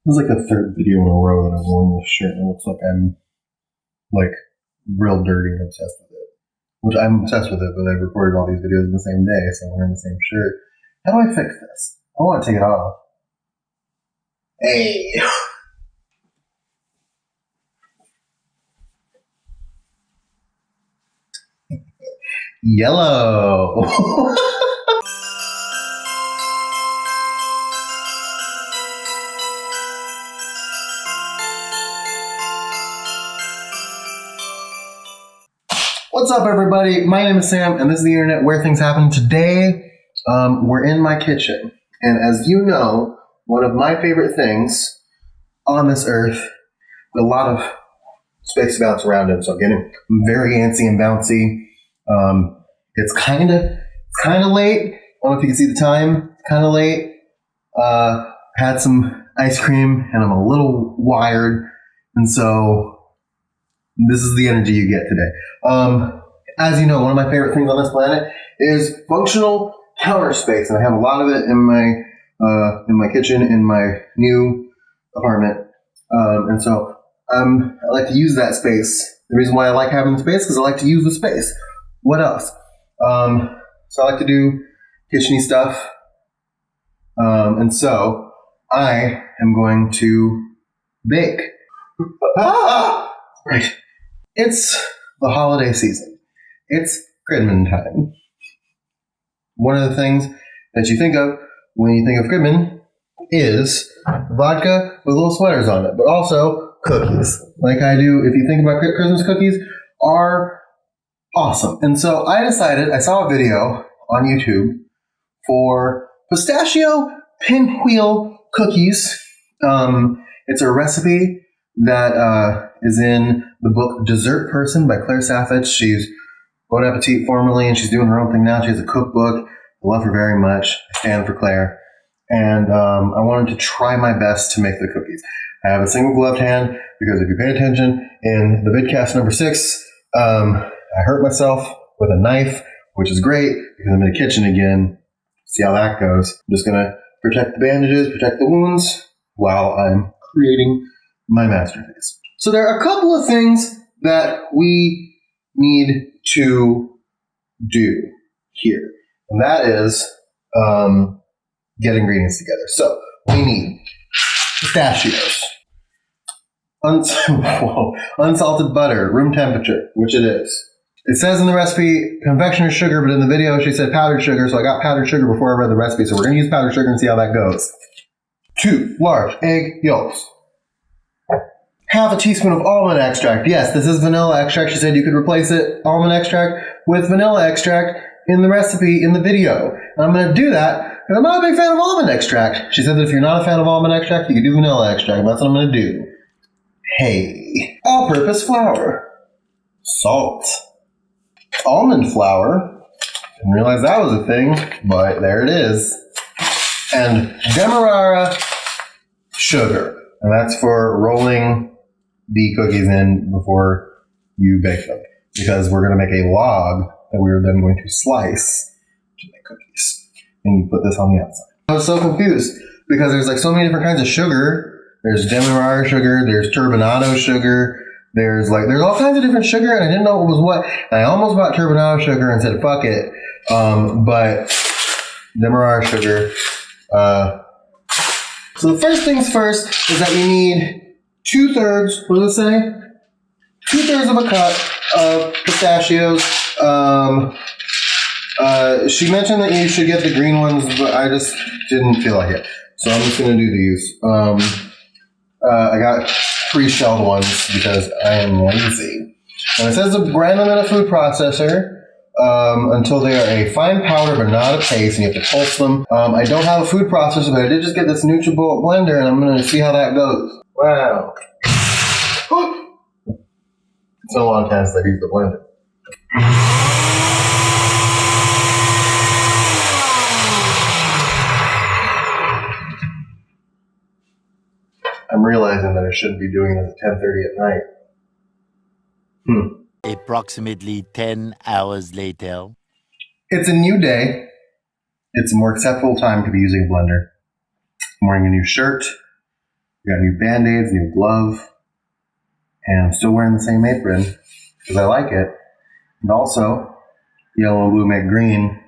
This is like the third video in a row that I've worn this shirt, and it looks like I'm like real dirty and obsessed with it. Which I'm obsessed with it, but I recorded all these videos in the same day, so I'm wearing the same shirt. How do I fix this? I want to take it off. Hey! Yellow! What's up, everybody? My name is Sam, and this is the internet where things happen. Today, we're in my kitchen. And as you know, one of my favorite things on this earth, a lot of space to bounce around in, so I'm getting very antsy and bouncy. It's kind of late. I don't know if you can see the time. Kind of late. Had some ice cream, and I'm a little wired, and so this is the energy you get today. As you know, one of my favorite things on this planet is functional counter space, and I have a lot of it in my kitchen in my new apartment. And so I like to use that space. The reason why I like having the space is because I like to use the space. What else? So I like to do kitchen-y stuff. And so I am going to bake. Right. It's the holiday season. It's Christmas time. One of the things that you think of when you think of Christmas is vodka with little sweaters on it, but also cookies. Like I do, if you think about Christmas cookies, are awesome. And so I decided, I saw a video on YouTube for pistachio pinwheel cookies. It's a recipe that is in the book Dessert Person by Claire Saffitz. She's Bon Appetit formerly, and she's doing her own thing now. She has a cookbook. I love her very much. I stand for Claire. And I wanted to try my best to make the cookies. I have a single gloved hand because if you pay attention in the vidcast number 6, I hurt myself with a knife, which is great because I'm in the kitchen again. See how that goes. I'm just going to protect the bandages, protect the wounds while I'm creating my masterpiece. So there are a couple of things that we need to do here, and that is get ingredients together. So we need pistachios, unsalted butter, room temperature, which it is. It says in the recipe confectioner's sugar, but in the video she said powdered sugar, so I got powdered sugar before I read the recipe, so we're going to use powdered sugar and see how that goes. 2 large egg yolks. Half a teaspoon of almond extract. Yes, this is vanilla extract. She said you could replace it, almond extract, with vanilla extract in the recipe in the video. And I'm going to do that because I'm not a big fan of almond extract. She said that if you're not a fan of almond extract, you can do vanilla extract. That's what I'm going to do. Hey. All-purpose flour. Salt. Almond flour. Didn't realize that was a thing, but there it is. And demerara sugar. And that's for rolling the cookies in before you bake them, because we're going to make a log that we're then going to slice to make cookies. And you put this on the outside. I was so confused because there's like so many different kinds of sugar. There's demerara sugar, there's turbinado sugar, there's all kinds of different sugar, and I didn't know what was what. And I almost bought turbinado sugar and said fuck it, but demerara sugar. So the first things first is that you need 2/3, what does it say? 2/3 of a cup of pistachios. She mentioned that you should get the green ones, but I just didn't feel like it. So I'm just going to do these. I got pre-shelled ones because I am lazy. And it says to grind them in a food processor until they are a fine powder but not a paste, and you have to pulse them. I don't have a food processor, but I did just get this NutriBullet blender, and I'm going to see how that goes. Wow. It's been a long time since I've used the blender. I'm realizing that I shouldn't be doing this at 10:30 at night. Approximately 10 hours later. It's a new day. It's a more acceptable time to be using a blender. I'm wearing a new shirt. We got new Band-Aids, new glove, and I'm still wearing the same apron because I like it. And also, yellow and blue make green,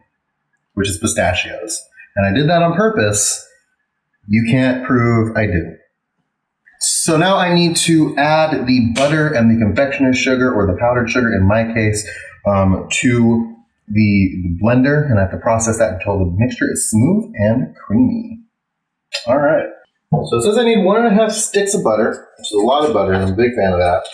which is pistachios. And I did that on purpose. You can't prove I didn't. So now I need to add the butter and the confectioner's sugar, or the powdered sugar in my case, to the blender, and I have to process that until the mixture is smooth and creamy. All right. So it says I need 1.5 sticks of butter, which is a lot of butter, and I'm a big fan of that.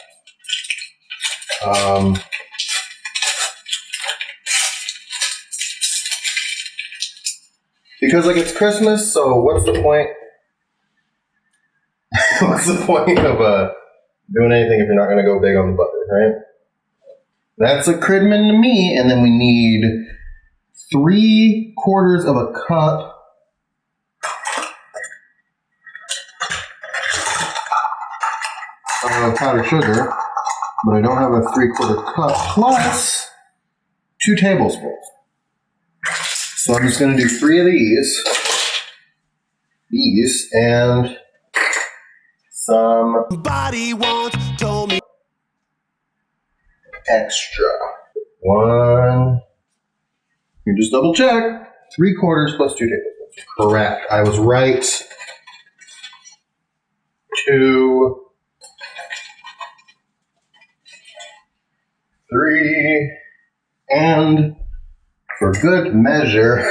Because like it's Christmas, so what's the point? What's the point of doing anything if you're not going to go big on the butter, right? That's a Cridman to me, and then we need 3/4 of a cup of powdered sugar, but I don't have a 3/4 cup, plus 2 tablespoons. So I'm just going to do 3 of these, and some extra. 1, you just double check, 3/4 plus 2 tablespoons. Correct. I was right. 2, 3, and for good measure,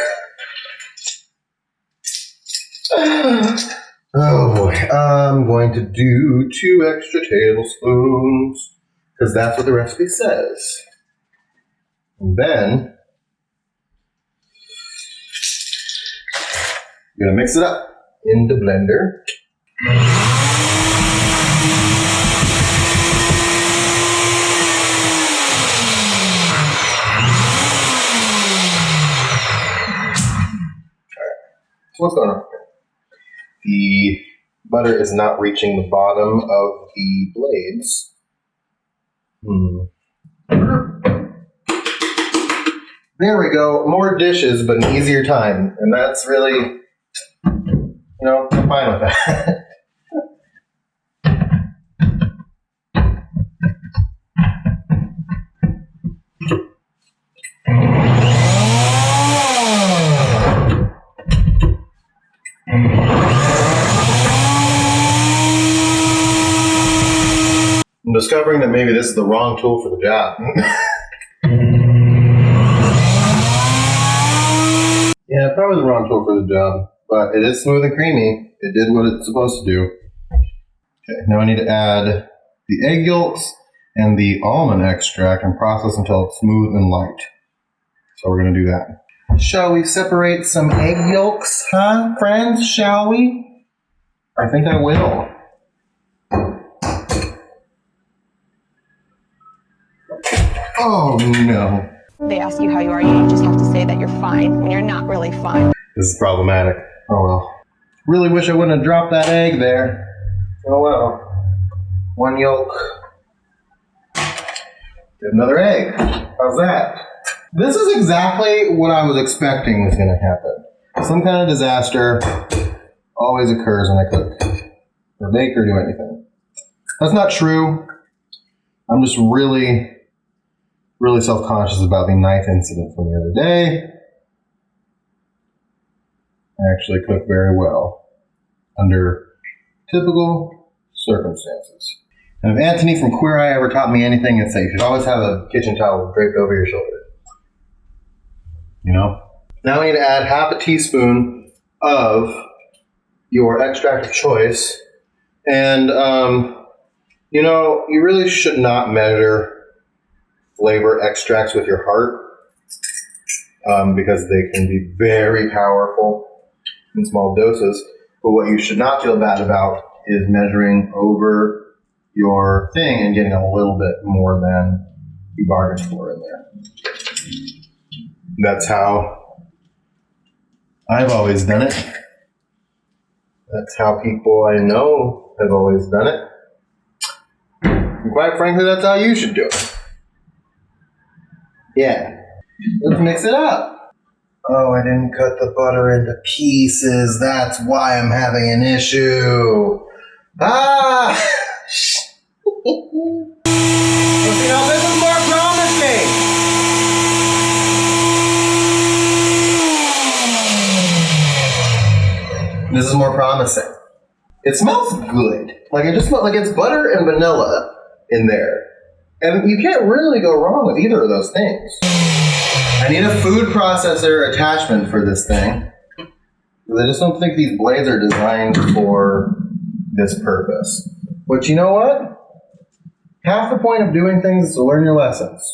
oh boy, I'm going to do 2 extra tablespoons, because that's what the recipe says. And then, you're going to mix it up in the blender. What's going on? The butter is not reaching the bottom of the blades. There we go. More dishes, but an easier time. And that's really, I'm fine with that. I'm discovering that maybe this is the wrong tool for the job. Yeah, probably the wrong tool for the job, but it is smooth and creamy. It did what it's supposed to do. Okay, now I need to add the egg yolks and the almond extract and process until it's smooth and light. So we're going to do that. Shall we separate some egg yolks, huh, friends? Shall we? I think I will. Oh no. They ask you how you are, you just have to say that you're fine when you're not really fine. This is problematic. Oh well. Really wish I wouldn't have dropped that egg there. Oh well. 1 yolk. Get another egg. How's that? This is exactly what I was expecting was going to happen. Some kind of disaster always occurs when I cook or bake or do anything. That's not true. I'm just really self-conscious about the knife incident from the other day. I actually cook very well under typical circumstances. And if Anthony from Queer Eye ever taught me anything, it's that you should always have a kitchen towel draped over your shoulder. Now I need to add half a teaspoon of your extract of choice. And, you really should not measure flavor extracts with your heart because they can be very powerful in small doses. But what you should not feel bad about is measuring over your thing and getting a little bit more than you bargained for in there. That's how I've always done it. That's how people I know have always done it. And quite frankly, that's how you should do it. Yeah. Let's mix it up. Oh, I didn't cut the butter into pieces. That's why I'm having an issue. Ah! Let's see how this is more promising. This is more promising. It smells good. Like it just smells like it's butter and vanilla in there. And you can't really go wrong with either of those things. I need a food processor attachment for this thing. Because I just don't think these blades are designed for this purpose. But you know what? Half the point of doing things is to learn your lessons.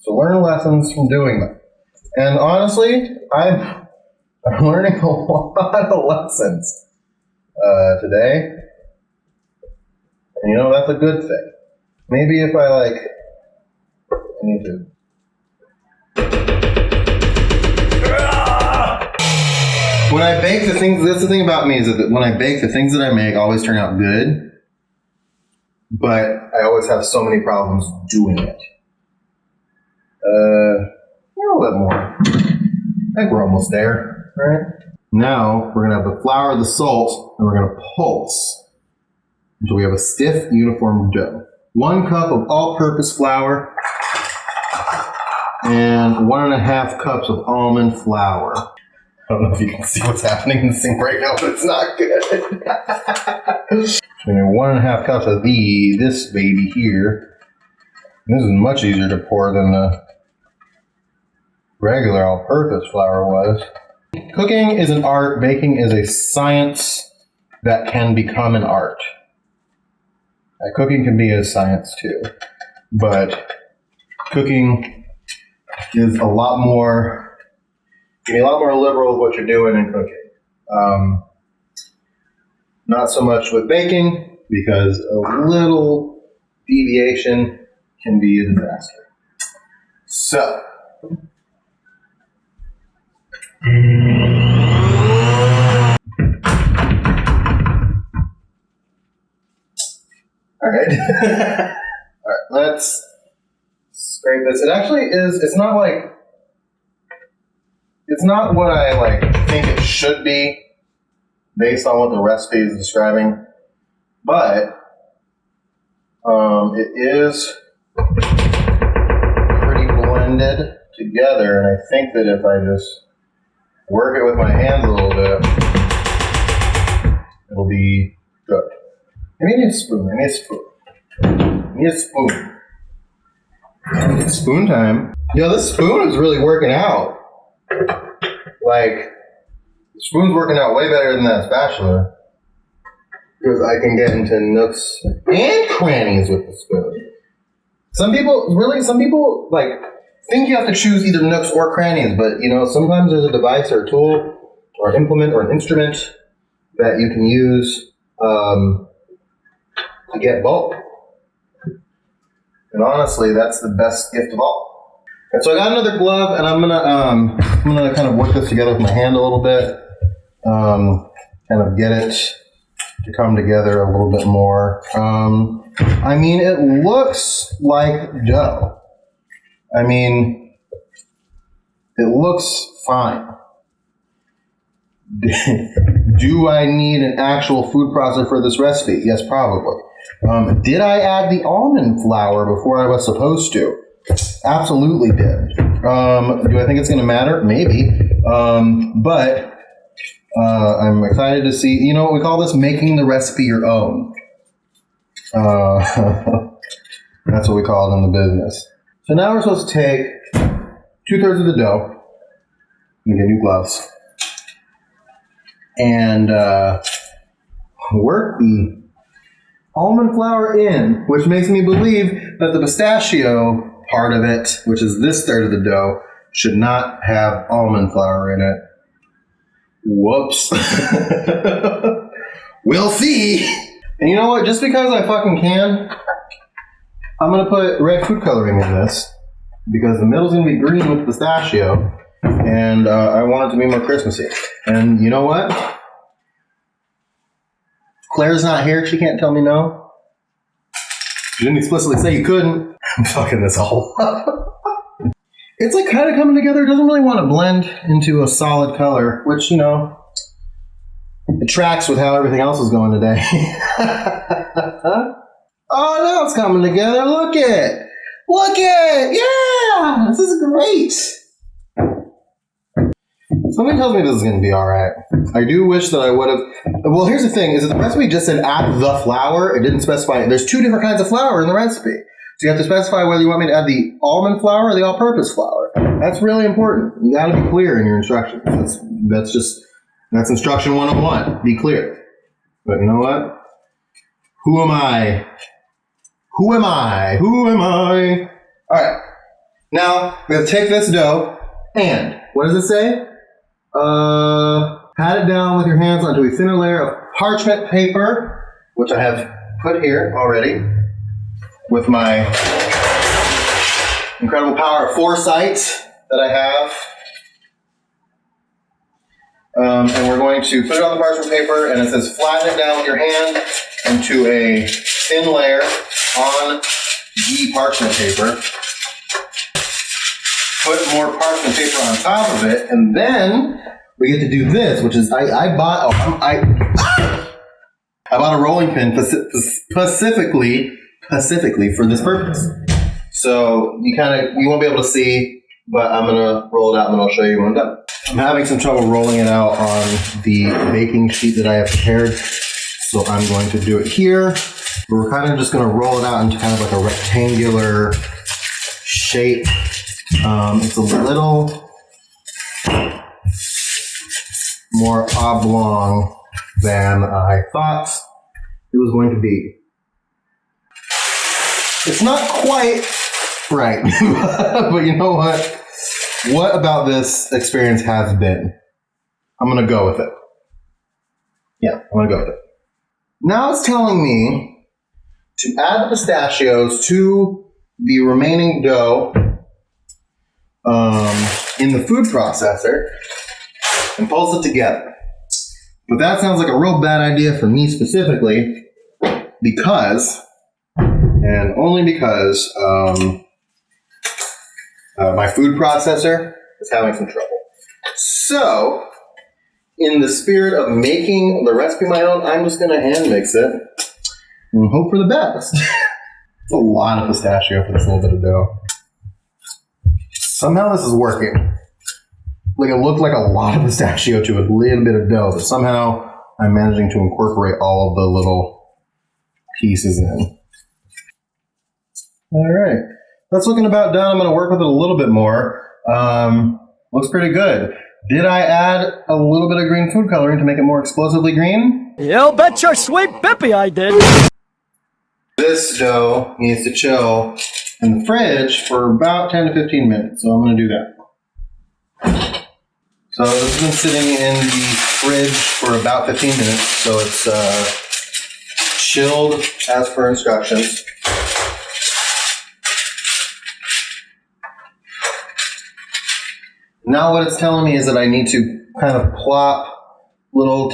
So learn lessons from doing them. And honestly, I'm learning a lot of lessons today. And you know, that's a good thing. Maybe if I need to. When I bake the things, that's the thing about me, is that when I bake, the things that I make always turn out good. But I always have so many problems doing it. A little bit more. I think we're almost there, right? Now, we're going to have the flour, the salt, and we're going to pulse until we have a stiff, uniform dough. 1 cup of all-purpose flour and 1.5 cups of almond flour. I don't know if you can see what's happening in the sink right now, but it's not good. So 1.5 cups of this baby here. This is much easier to pour than the regular all-purpose flour was. Cooking is an art. Baking is a science that can become an art. Cooking can be a science too, but cooking is a lot more. You can be a lot more liberal with what you're doing in cooking. Not so much with baking, because a little deviation can be a disaster. So. All right. All right, let's scrape this. It actually is, it's not what I think it should be based on what the recipe is describing, but it is pretty blended together, and I think that if I just work it with my hands a little bit, it'll be good. I need a spoon. I need a spoon. Spoon time. Yo, this spoon is really working out. The spoon's working out way better than that spatula. Because I can get into nooks and crannies with the spoon. Some people think you have to choose either nooks or crannies, but sometimes there's a device or a tool or an implement or an instrument that you can use to get both. And honestly, that's the best gift of all. And so I got another glove, and I'm gonna kind of work this together with my hand a little bit, kind of get it to come together a little bit more. I mean, it looks like dough. I mean, it looks fine. Do I need an actual food processor for this recipe? Yes, probably. Did I add the almond flour before I was supposed to? Absolutely did. Do I think it's going to matter? Maybe. But I'm excited to see, we call this making the recipe your own. That's what we call it in the business. So now we're supposed to take 2/3 of the dough. I'm going to get new gloves. And work the almond flour in, which makes me believe that the pistachio part of it, which is this third of the dough, should not have almond flour in it. Whoops. We'll see. And you know what? Just because I fucking can, I'm going to put red food coloring in this, because the middle's going to be green with pistachio, and I want it to be more Christmassy. And you know what? Claire's not here. She can't tell me no. She didn't explicitly say you couldn't. I'm fucking this all up. It's kind of coming together. It doesn't really want to blend into a solid color, which, It tracks with how everything else is going today. Oh, now it's coming together. Look it. Look it. Yeah, this is great. Something tells me this is going to be all right. I do wish that I would have. Well, here's the thing: is that the recipe just said add the flour. It didn't specify. There's two different kinds of flour in the recipe, so you have to specify whether you want me to add the almond flour or the all-purpose flour. That's really important. You got to be clear in your instructions. That's instruction 101. Be clear. But you know what? Who am I? Who am I? Who am I? All right. Now we're gonna take this dough and what does it say? Pat it down with your hands onto a thinner layer of parchment paper, which I have put here already with my incredible power of foresight that I have. And we're going to put it on the parchment paper, and it says flatten it down with your hand into a thin layer on the parchment paper. Put more parchment paper on top of it, and then we get to do this, which is I bought a rolling pin specifically for this purpose. So you won't be able to see, but I'm gonna roll it out and then I'll show you when I'm done. I'm having some trouble rolling it out on the baking sheet that I have prepared, so I'm going to do it here. We're kind of just going to roll it out into kind of like a rectangular shape. It's a little more oblong than I thought it was going to be. It's not quite right, but you know what? What about this experience has been? I'm going to go with it. Yeah, I'm going to go with it. Now it's telling me to add the pistachios to the remaining dough in the food processor and pulse it together. But that sounds like a real bad idea for me specifically because, and only because, my food processor is having some trouble. So, in the spirit of making the recipe my own, I'm just going to hand mix it and hope for the best. It's a lot of pistachio for this little bit of dough. Somehow this is working. Like, it looked like a lot of pistachio to a little bit of dough, but somehow I'm managing to incorporate all of the little pieces in. All right. That's looking about done. I'm going to work with it a little bit more. Looks pretty good. Did I add a little bit of green food coloring to make it more explosively green? You bet your sweet bippy I did. This dough needs to chill in the fridge for about 10 to 15 minutes, so I'm going to do that. So this has been sitting in the fridge for about 15 minutes, so it's chilled as per instructions. Now what it's telling me is that I need to kind of plop little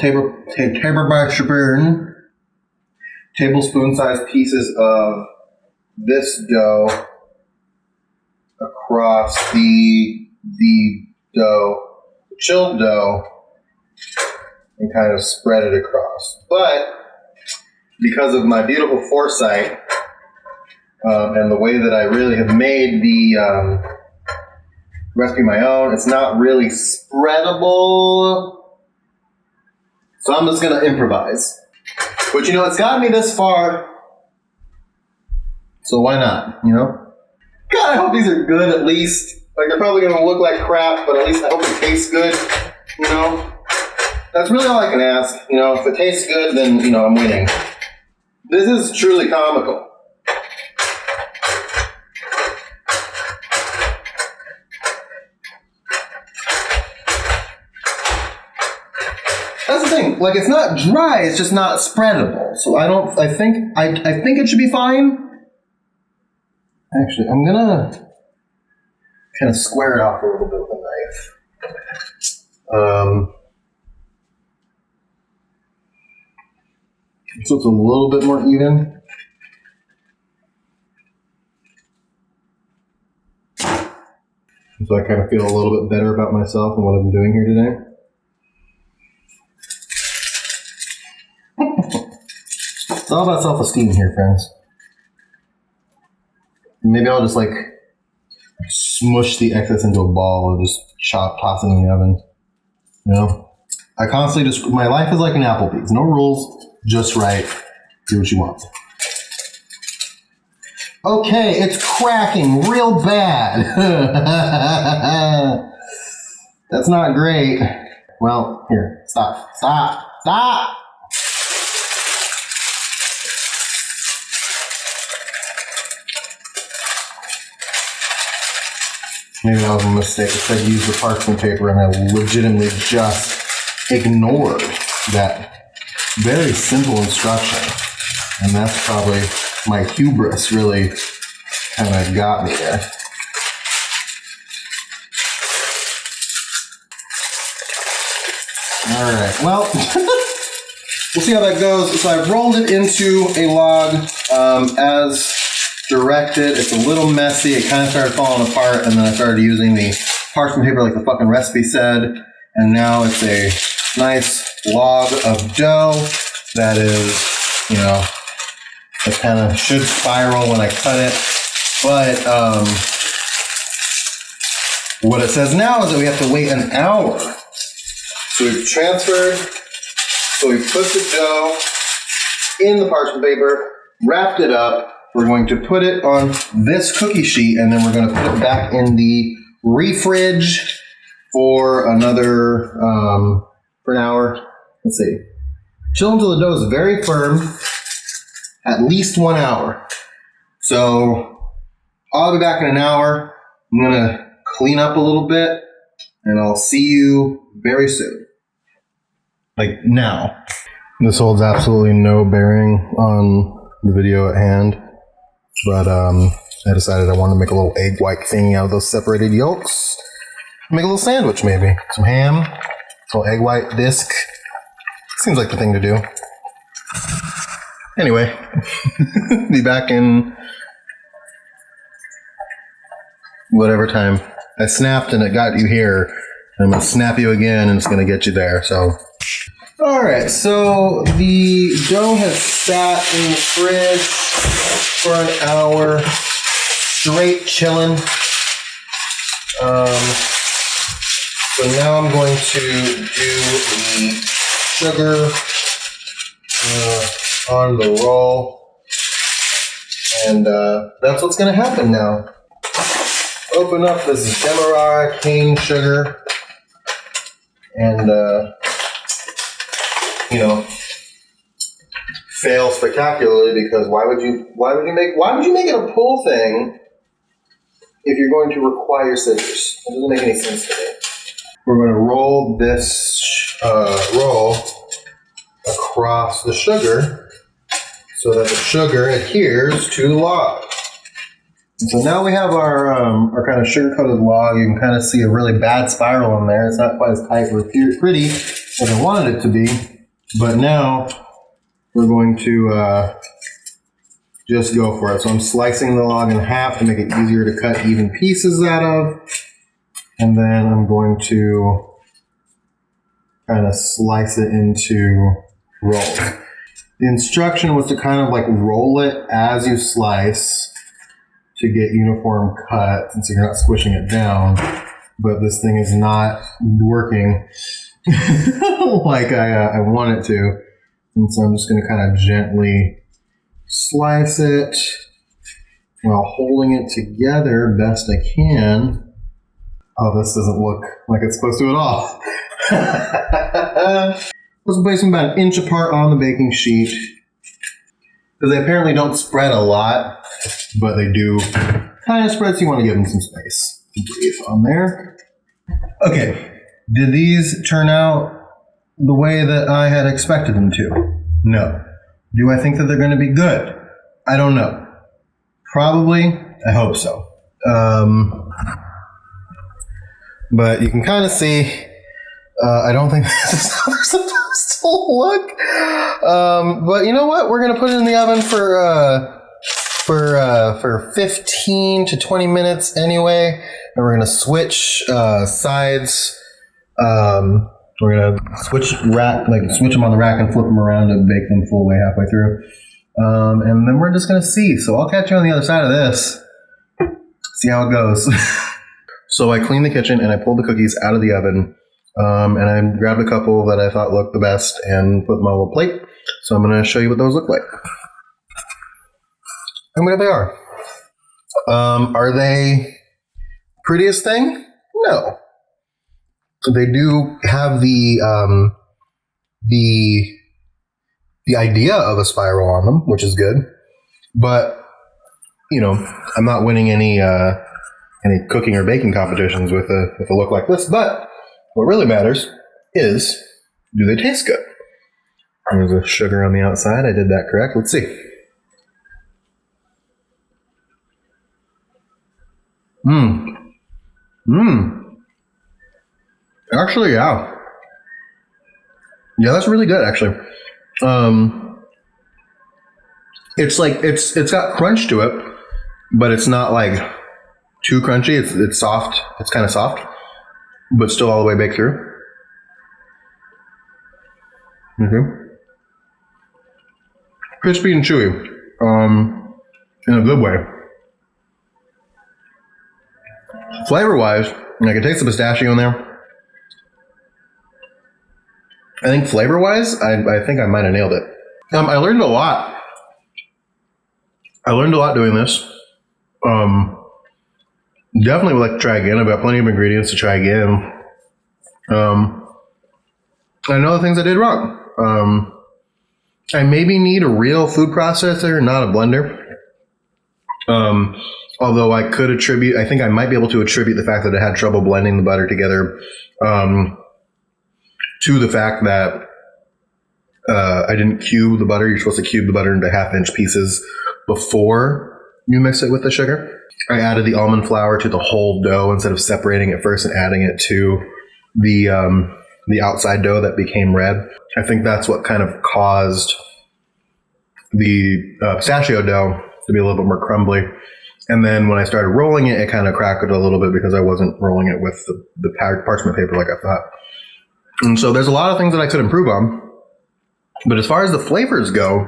tablespoon-sized pieces of this dough across the dough, the chilled dough, and kind of spread it across. But because of my beautiful foresight and the way that I really have made the recipe my own, it's not really spreadable, so I'm just going to improvise. But you know, it's gotten me this far, so why not, you know? God, I hope these are good at least. Like, they're probably going to look like crap, but at least I hope it tastes good, you know? That's really all I can ask, you know? If it tastes good, then, you know, I'm winning. This is truly comical. That's the thing. Like, it's not dry. It's just not spreadable. So I think it should be fine. Actually, I'm gonna kind of square it off a little bit with a knife. So it's a little bit more even. So I kind of feel a little bit better about myself and what I'm doing here today. all about self-esteem here, friends. Maybe I'll just like smush the excess into a ball and just toss it in the oven. You know? I constantly just, my life is like an Applebee's. No rules, just right. Do what you want. Okay, it's cracking real bad. That's not great. Well, here, stop. Maybe that was a mistake. I said use the parchment paper and I legitimately just ignored that very simple instruction. And that's probably my hubris really kind of got me there. All right, well, we'll see how that goes. So I've rolled it into a log as directed. It's a little messy. It kind of started falling apart, and then I started using the parchment paper like the fucking recipe said. And now it's a nice log of dough that is, you know, it kind of should spiral when I cut it. But what it says now is that we have to wait an hour. So we've transferred, so we've put the dough in the parchment paper, wrapped it up. We're going to put it on this cookie sheet, and then we're going to put it back in the refridge for another, for an hour. Let's see. Chill until the dough is very firm, at least 1 hour. So I'll be back in an hour. I'm going to clean up a little bit, and I'll see you very soon. Like now. This holds absolutely no bearing on the video at hand, but I decided I wanted to make a little egg white thingy out of those separated yolks. Make a little sandwich maybe. Some ham, a little egg white disc. Seems like the thing to do. Anyway, be back in whatever time. I snapped and it got you here. I'm going to snap you again and it's going to get you there. So, all right. So the dough has sat in the fridge for an hour, straight chilling. So now I'm going to do the sugar on the roll, and that's what's going to happen now. Open up this Demerara cane sugar, and you know, fail spectacularly because why would you make it a pull thing if you're going to require scissors? It doesn't make any sense to me. We're going to roll this roll across the sugar so that the sugar adheres to the log. And so now we have our kind of sugar-coated log. You can kind of see a really bad spiral in there. It's not quite as tight or pretty as I wanted it to be. But now we're going to just go for it. So I'm slicing the log in half to make it easier to cut even pieces out of. And then I'm going to kind of slice it into rolls. The instruction was to kind of like roll it as you slice to get uniform cut, so you're not squishing it down. But this thing is not working like I want it to. And so I'm just going to kind of gently slice it while holding it together best I can. Oh, this doesn't look like it's supposed to at all. Let's place them about an inch apart on the baking sheet. Because they apparently don't spread a lot, but they do kind of spread, so you want to give them some space to breathe on there. Okay, did these turn out the way that I had expected them to? No. Do I think that they're going to be good? I don't know. Probably. I hope so. But you can kind of see, I don't think this is how they're supposed to look. But you know what? We're going to put it in the oven for 15 to 20 minutes anyway. And we're going to switch sides. We're going to switch them on the rack and flip them around and bake them full way halfway through. And then we're just going to see. So I'll catch you on the other side of this. See how it goes. So I cleaned the kitchen and I pulled the cookies out of the oven. And I grabbed a couple that I thought looked the best and put them on a little plate. So I'm going to show you what those look like. And there they are. Are they prettiest thing? No. They do have the idea of a spiral on them, which is good. But, you know, I'm not winning any cooking or baking competitions with a look like this. But what really matters is, do they taste good? There's a sugar on the outside. I did that correct. Let's see. Actually, yeah. Yeah, that's really good, actually. It's like, it's got crunch to it, but it's not like too crunchy. It's soft. It's kind of soft, but still all the way baked through. Crispy and chewy, in a good way. Flavor-wise, I can taste the pistachio in there. I think flavor-wise, I think I might have nailed it. I learned a lot. I learned a lot doing this. Definitely would like to try again. I've got plenty of ingredients to try again. I know the things I did wrong. I maybe need a real food processor, not a blender. Although I could attribute, I think I might be able to attribute the fact that I had trouble blending the butter together to the fact that I didn't cube the butter. You're supposed to cube the butter into half-inch pieces before you mix it with the sugar. I added the almond flour to the whole dough instead of separating it first and adding it to the outside dough that became red. I think that's what kind of caused the pistachio dough to be a little bit more crumbly. And then when I started rolling it, it kind of cracked a little bit because I wasn't rolling it with the parchment paper like I thought. And so there's a lot of things that I could improve on. But as far as the flavors go,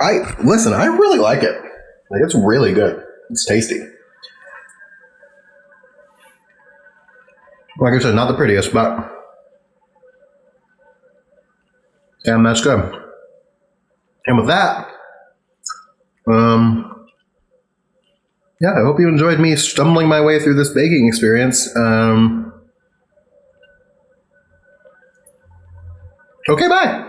I really like it. Like, it's really good. It's tasty. Like I said, not the prettiest, but damn, that's good. And with that, yeah, I hope you enjoyed me stumbling my way through this baking experience. Okay, bye.